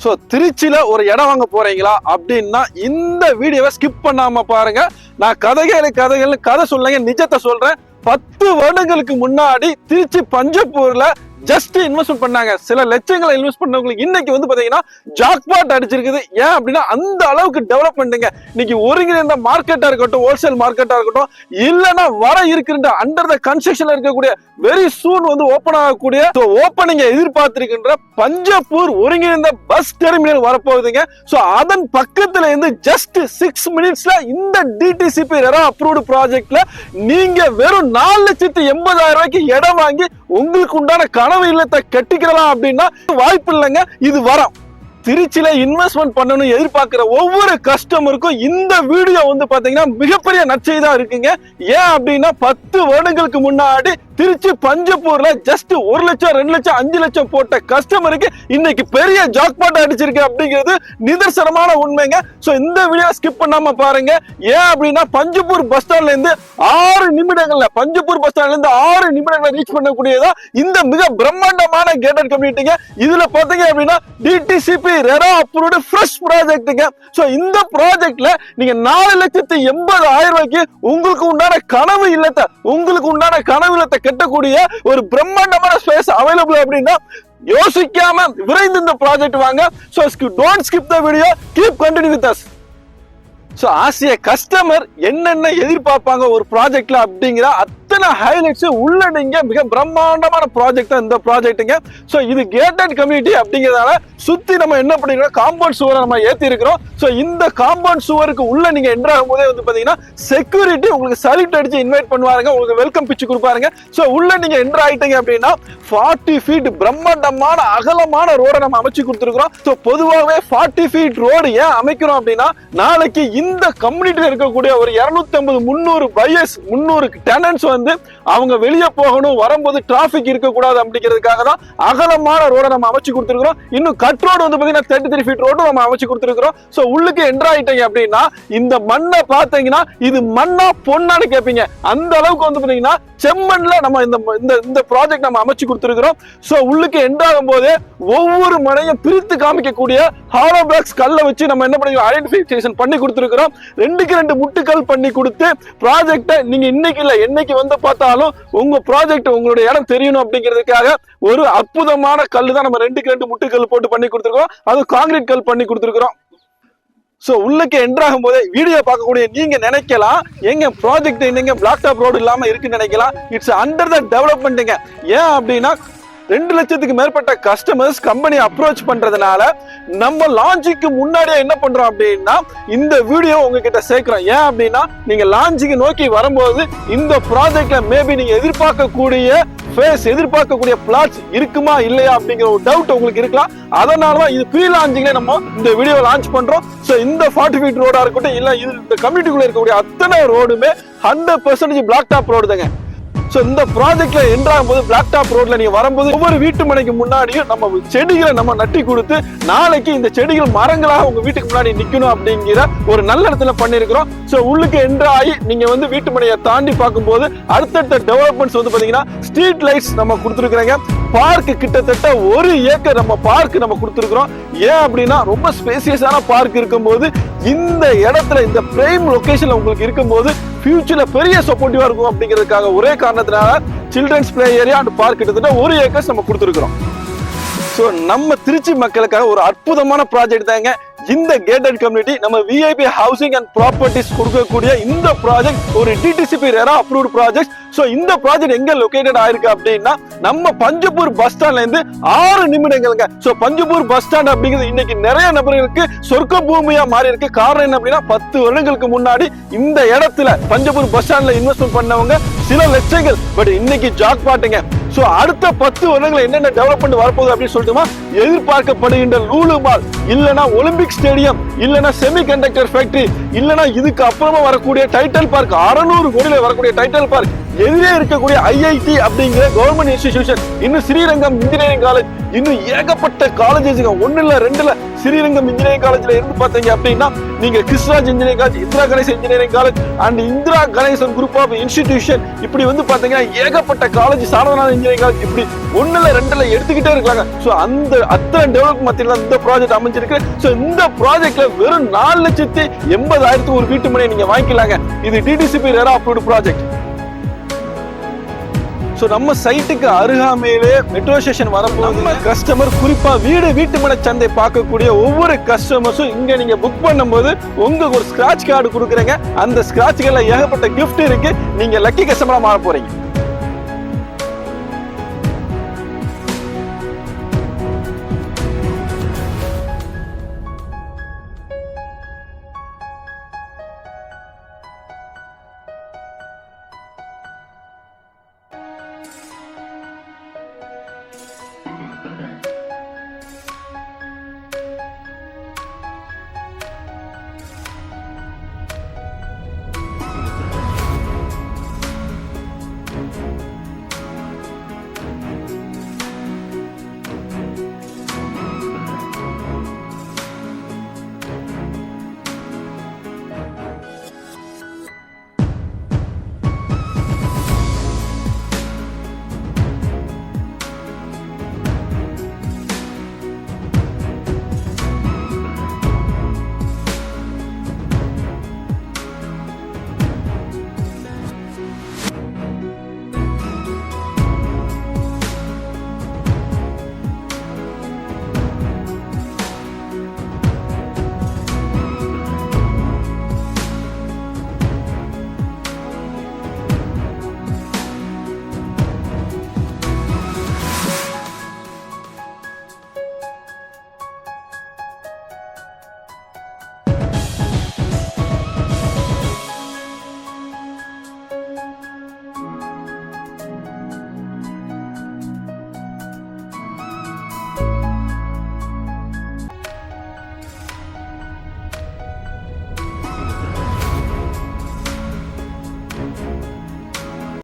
So திருச்சியில ஒரு இடம் வாங்க போறீங்களா அப்படின்னா இந்த வீடியோவை ஸ்கிப் பண்ணாம பாருங்க. நான் கதை சொல்லுங்க, நிஜத்தை சொல்றேன். 10 வருடங்களுக்கு முன்னாடி திருச்சி பஞ்சப்பூர்ல ஜஸ்ட் இன்வெஸ்ட்மெண்ட் பண்ணாங்க. சில லட்சங்களை இன்வெஸ்ட் பண்ணவங்களுக்கு இன்னைக்கு வந்து பாத்தீங்கன்னா ஜாக்பாட் அடிச்சிருக்குது. ஏன் அப்படின்னா அந்த அளவுக்கு டெவலப்மெண்ட்டுங்க. இன்னைக்கு ஒருங்கிணைந்த மார்க்கெட்டா இருக்கட்டும், ஹோல்சேல் மார்க்கெட்டா இருக்கட்டும், இல்லைன்னா வர இருக்கின்ற அண்டர் த கன்ஸ்ட்ரக்ஷன்ல இருக்கக்கூடிய வெரி சூன் வந்து ஓபன் ஆகக்கூடிய ஓப்பனிங்க எதிர்பார்த்திருக்கின்ற பஞ்சப்பூர் ஒருங்கிணைந்த பஸ் டெர்மினல் வரப்போகுதுங்க. சோ அதன் பக்கத்துல இருந்து ஜஸ்ட் 6 மினிட்ஸ்ல இந்த டிடிசிபி ரெரா அப்ரூவ்டு ப்ராஜெக்ட்ல நீங்க வெறும் 4,80,000 ரூபாய்க்கு இடம் வாங்கி உங்களுக்கு உண்டான கனவு இல்லத்தை கட்டிக்கலாம் அப்படின்னா வாய்ப்பு இல்லைங்க. இது வரும். திருச்சியில இன்வெஸ்ட்மெண்ட் பண்ணணும் எதிர்பார்க்கிற ஒவ்வொரு கஸ்டமருக்கும் இந்த வீடியோ வந்து பாத்தீங்கன்னா மிகப்பெரிய நற்செய்தியா இருக்குங்க. ஏன் அப்படின்னா 10 வருடங்களுக்கு முன்னாடி திருச்சி பஞ்சப்பூர்ல ஜஸ்ட் 1 லட்சம் 2 லட்சம் 5 லட்சம் போட்ட கஸ்டமருக்கு இன்னைக்கு பெரிய ஜாக்பாட் அடிச்சிருக்கு அப்படிங்கிறது நிதர்சனமான உண்மைங்க. சோ இந்த வீடியோ ஸ்கிப் பண்ணாம பாருங்க. ஏன் அப்படின்னா பஞ்சப்பூர் பஸ் ஸ்டாண்ட்ல இருந்து 6 நிமிடங்கள்ல பஞ்சப்பூர் பஸ் ஸ்டாண்ட்ல இருந்து 6 நிமிடங்களை ரீச் பண்ணக்கூடியதா இந்த மிக பிரம்மாண்டமான கேட்டட் கம்யூனிட்டிங்க. இதுல பாத்தீங்க அப்படின்னா டிடிசிபி ரெரா அப்ரூவ்டு ஃப்ரெஷ் ப்ராஜெக்ட்டுங்க. சோ இந்த ப்ராஜெக்ட்ல நீங்க 4,80,000 ரூபாய்க்கு உங்களுக்கு உண்டான கனவு இல்லத்தை கட்டக்கூடிய ஒரு பிரம்மாண்டமான ஸ்பேஸ் அவைலபிள் அப்படின்னா யோசிக்காம விரைந்து இந்த ப்ராஜெக்ட் வாங்க. So don't skip the video, keep continue with us. So ஆசிய கஸ்டமர் என்னென்ன எதிர்பார்ப்பாங்க ஒரு ப்ராஜெக்ட்ல அப்படிங்கிற அத்தனை ஹைலைட்ஸ் உள்ளடங்கிய மிக பிரம்மாண்டமான ப்ராஜெக்ட் தான் இந்த ப்ராஜெக்ட்டுங்க. சோ இது கேட்டட் கம்யூனிட்டி அப்படிங்கிறதால சுத்தி நம்ம என்ன பண்ணிருக்கோம், காம்பவுண்ட் சுவரை நம்ம ஏத்தி இருக்கிறோம். சோ இந்த காம்பவுண்ட் சுவருக்கு உள்ள நீங்க என்டர் ஆகும் போதே வந்து பாத்தீங்கன்னா செக்யூரிட்டி உங்களுக்கு சல்யூட் அடிச்சு இன்வைட் பண்ணுவாங்க, உங்களுக்கு வெல்கம் பிச்சு கொடுப்பாருங்க. சோ உள்ள நீங்க என்டர் ஆயிட்டீங்க அப்படின்னா 40 ஃபீட் பிரம்மாண்டமான அகலமான ரோட நம்ம அமைச்சு கொடுத்துருக்கோம். சோ பொதுவாகவே 40 ஃபீட் ரோடு ஏன் அமைக்கிறோம் அப்படின்னா நாளைக்கு இந்த கம்யூனிட்டியில இருக்கக்கூடிய ஒரு 250-300 பையர்ஸ் 300 டெனன்ட்ஸ் வந்து அவங்க வெளியே போகணும், வரும்போது டிராபிக் இருக்கக்கூடாது அப்படிங்கிறதுக்காக தான் அகலமான ரோட நம்ம அமைச்சு கொடுத்துருக்கோம். இன்னும் கட் ரோடு வந்து பாத்தீங்கன்னா 33 ஃபீட் ரோடு நம்ம அமைச்சு கொடுத்துருக்கோம். சோ உள்ளுக்கு என்டர் ஆயிட்டீங்க அப்படின்னா இந்த மண்ணை பாத்தீங்கன்னா இது மண்ணா பொண்ணான்னு கேட்பீங்க. அந்த அளவுக்கு வந்து பாத்தீங்கன்னா செம்மண்ல நம்ம இந்த ப்ராஜெக்ட் நம்ம அமைச்சு கொடுத்துருக்கோம். சோ உள்ளுக்கு என்டர் ஆகும் போது ஒவ்வொரு மனையும் பிரித்து காமிக்கக்கூடிய ஹாலோ பிளாக்ஸ் கல்லை வச்சு நம்ம என்ன பண்ணி ஐடென்டிஃபிகேஷன் பண்ணி கொடுத்துருக்கோம். 2க்கு 2 முட்டுக்கல் பண்ணி கொடுத்து ப்ராஜெக்டை நீங்க இன்னைக்கு இல்ல என்னைக்கு வந்து பார்த்தாலும் உங்க ப்ராஜெக்ட் உங்களுடைய இடம் தெரியணும் அப்படிங்கிறதுக்காக ஒரு அற்புதமான கல் தான் நம்ம 2க்கு 2 முட்டுக்கல் போட்டு பண்ணி கொடுத்துருக்கோம். அது காங்கிரீட் கல் பண்ணி கொடுத்துருக்கோம். சோ உள்ளுக்கு என்டர் ஆகும் போதே வீடியோ பார்க்கக்கூடிய நீங்க நினைக்கலாம் எங்க ப்ராஜெக்ட் என்னங்க பிளாக் டாப் ரோடு இல்லாம இருக்குன்னு நினைக்கலாம். இட்ஸ் அண்டர் த டெவலப்மெண்ட்டுங்க. ஏன் அப்படின்னா 2 லட்சத்துக்கு மேற்பட்ட கஸ்டமர்ஸ் கம்பெனி அப்ரோச் பண்றதுனால நம்ம லான்ச்சுக்கு முன்னாடியே என்ன பண்றோம் அப்படின்னா இந்த வீடியோ உங்ககிட்ட சேர்க்கிறோம். ஏன் அப்படின்னா நீங்க லான்ச்சுக்கு நோக்கி வரும்போது இந்த ப்ராஜெக்ட்ல மேபி நீங்க எதிர்பார்க்கக்கூடிய பிளாட்ஸ் இருக்குமா இல்லையா அப்படிங்கிற ஒரு டவுட் உங்களுக்கு இருக்கலாம். அதனாலதான் இது ப்ரீ லான்ச்சிங்ல நம்ம இந்த வீடியோ லான்ச் பண்றோம். சோ இந்த 40 ஃபீட் ரோடா இருக்கட்டும் இல்ல இந்த கம்யூனிட்டிக்குள்ள இருக்கக்கூடிய அத்தனை ரோடுமே 100% பிளாக் டாப் ரோடு தாங்க. சோ இந்த ப்ராஜெக்ட்ல என்டர் ஆகும்போது பிளாக் டாப் ரோட்ல நீங்க வரும்போது ஒவ்வொரு வீட்டு மனைக்கு முன்னாடியும் நம்ம செடிகளை நம்ம நட்டி கொடுத்து நாளைக்கு இந்த செடிகள் மரங்களாக உங்க வீட்டுக்கு முன்னாடி நிக்கணும் அப்படிங்கிற ஒரு நல்ல இடத்துல பண்ணிருக்கிறோம். சோ உள்ளுக்கு என்டர் ஆகி நீங்க வந்து வீட்டு மனையை தாண்டி பார்க்கும்போது அடுத்தடுத்த டெவலப்மெண்ட்ஸ் வந்து பாத்தீங்கன்னா ஸ்ட்ரீட் லைட்ஸ் நம்ம கொடுத்துருக்காங்க. பார்க் கிட்டத்தட்ட 1 ஏக்கர் நம்ம பார்க் நம்ம கொடுத்துருக்கிறோம். ஏன் அப்படின்னா ரொம்ப ஸ்பேசியஸான பார்க் இருக்கும்போது இந்த இடத்துல இந்த பிரைம் லொகேஷன்ல உங்களுக்கு இருக்கும்போது ஃபியூச்சர்ல பெரிய சப்போர்ட்டிவா இருக்கும் அப்படிங்கிறதுக்காக ஒரே காரணத்தினால childrens play area and park கிட்டத்தட்ட 1 ஏக்கர்ஸ் நம்ம கொடுத்துருக்கிறோம். சோ நம்ம திருச்சி மக்களுக்காக ஒரு அற்புதமான ப்ராஜெக்ட் தாங்க இந்த கேட்டட் கம்யூனிட்டி. நம்ம விஐபி ஹவுசிங் அண்ட் ப்ராப்பர்ட்டிஸ் கொடுக்கக்கூடிய இந்த ப்ராஜெக்ட் ஒரு DTCP RERA approved project. So இந்த ப்ராஜெக்ட் எங்க லொகேட்டட் ஆயிருக்கு அப்படின்னா நம்ம பஞ்சப்பூர் பஸ் ஸ்டாண்ட்ல இருந்து 6 நிமிடங்களுங்க. சோ பஞ்சப்பூர் பஸ் ஸ்டாண்ட் அப்படிங்கிறது இன்னைக்கு நிறைய நபர்களுக்கு சொர்க்க பூமியா மாறி இருக்கு. காரணம் என்ன அப்படின்னா 10 வருடங்களுக்கு முன்னாடி இந்த இடத்துல பஞ்சப்பூர் பஸ் ஸ்டாண்ட்ல இன்வெஸ்ட்மெண்ட் பண்ணவங்க சில லட்சங்கள், பட் இன்னைக்கு ஜாக் பாட்டுங்க. சோ அடுத்த 10 வருடங்கள் என்னென்ன டெவலப்மெண்ட் வரப்போகுது அப்படின்னு சொல்லிட்டுமா எதிர்பார்க்கப்படுகின்ற லூலு மால், இல்லனா ஒலிம்பிக் ஸ்டேடியம், இல்லனா செமி கண்டக்டர் ஃபேக்டரி, இல்லனா இதுக்கு அப்புறமா வரக்கூடிய டைட்டல் பார்க் 600 கோடியில வரக்கூடிய டைட்டல் பார்க், எதிரே இருக்கக்கூடிய ஐஐடி அப்படிங்கிற கவர்மெண்ட் இன்ஸ்டிடியூஷன், இன்னும் ஸ்ரீரங்கம் இன்ஜினியரிங் காலேஜ், இன்னும் ஏகப்பட்ட காலேஜஸ்ங்க, ஒண்ணு இல்ல ரெண்டு இல்ல. ஸ்ரீரங்கம் இன்ஜினியரிங் காலேஜ்ல இருந்து பாத்தீங்க அப்படின்னா நீங்க Chrisraj engineering college, Indira Ganesan engineering college and Indira Ganesan group of institution, இப்படி வந்து பாத்தீங்கன்னா ஏகப்பட்ட காலேஜ், சாரதாநாதன் இன்ஜினியரிங் காலேஜ், இப்படி ஒண்ணு இல்ல ரெண்டு இல்ல எடுத்துக்கிட்டே இருக்காங்க. சோ அந்த அத்தனை டெவலப் மத்தியில இந்த ப்ராஜெக்ட் அமைஞ்சிருக்கு. சோ இந்த ப்ராஜெக்ட்ல வெறும் 4,80,000 ஒரு வீட்டு மனையை நீங்க வாங்கிக்கலாங்க. இது DTCP RERA approved project. So நம்ம சைட்டுக்கு அருகாமையிலே மெட்ரோ ஸ்டேஷன் வரப்போகுது. கஸ்டமர், குறிப்பா வீட்டு மனை சந்தை பார்க்கக்கூடிய ஒவ்வொரு கஸ்டமர்ஸும் இங்க நீங்க புக் பண்ணும்போது உங்களுக்கு ஒரு ஸ்கிராட்ச் கார்டு கொடுக்குறேங்க. அந்த ஸ்கிராட்ச் கார்டுல ஏகப்பட்ட கிஃப்ட் இருக்கு. நீங்க லக்கி கஸ்டமரா மாற போறீங்க.